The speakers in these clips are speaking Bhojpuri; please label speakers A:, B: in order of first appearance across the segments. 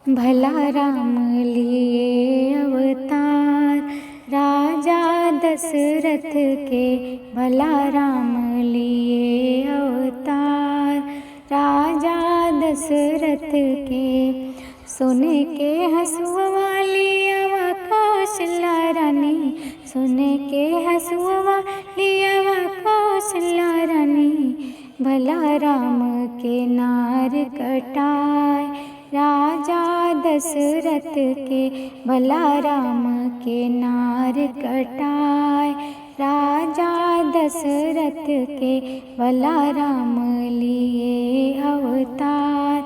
A: भला राम लिए अवतार, राजा दशरथ के भला राम लिए अवतार, राजा दशरथ के। सुन के हँसुआ लिया कौशल्या रानी, सुन के हँसुआ लिया कौशल्या रानी, भला राम के नार कटाए, राजा दशरथ के भला राम के नार कटाए, राजा दशरथ के भला राम लिए अवतार,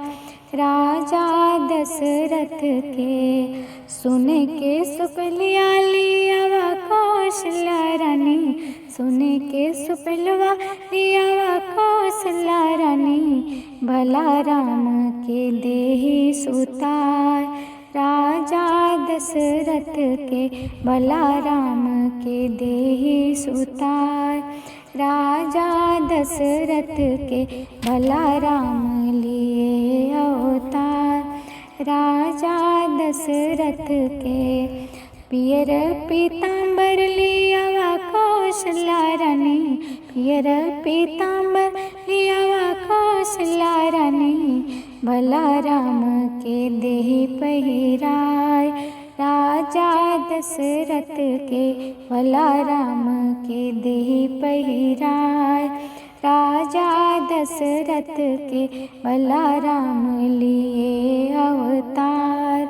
A: राजा दशरथ के। सुन के सुपलिया लिया कौशल्या रानी, सुन के सुपलवा लिया कौशल्या रानी, भला राम के देहि सुतार, राजा दशरथ के भला राम के देहि सुतार, राजा दशरथ के भला राम लिए अवतार, राजा दशरथ के। पियर पीताम्बर लिया कौशल्या रानी, पियर पीताम्बर लिया कौशल्या रानी, भला राम के देहि पहिराय, राजा दशरथ के भला राम के देहि पहिराय, राजा दशरथ के भला राम लिए अवतार,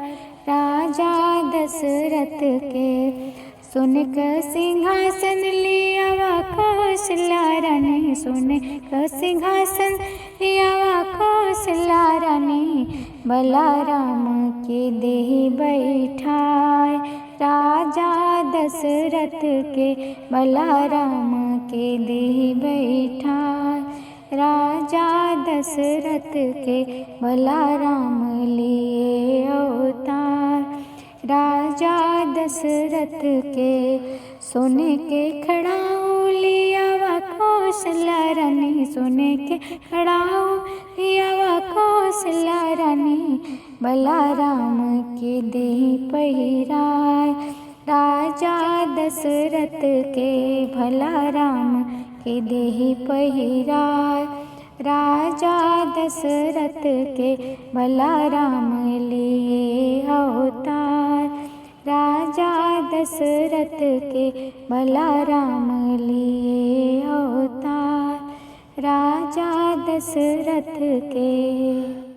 A: राजा दशरथ के। सुन कर सिंहासन लिया कौशल्या रानी, सुन कर सिंहासन लिया कौशल्या रानी, भला राम के देहि बैठाए, राजा दशरथ के भला राम के देहि बैठाए, राजा दशरथ के भला राम लिए अवतार, राजा दशरथ के। सुन के खड़ाऊ लिया कौशल्या रानी, सुन के खड़ाऊ लिया कौशल्या रानी, भला राम के देहि पहिराय, राजा दशरथ के भला राम के देहि पहिराय, राजा दशरथ के भला राम लिए अवतार, राजा दशरथ के भला राम लिए अवतार, राजा दशरथ के।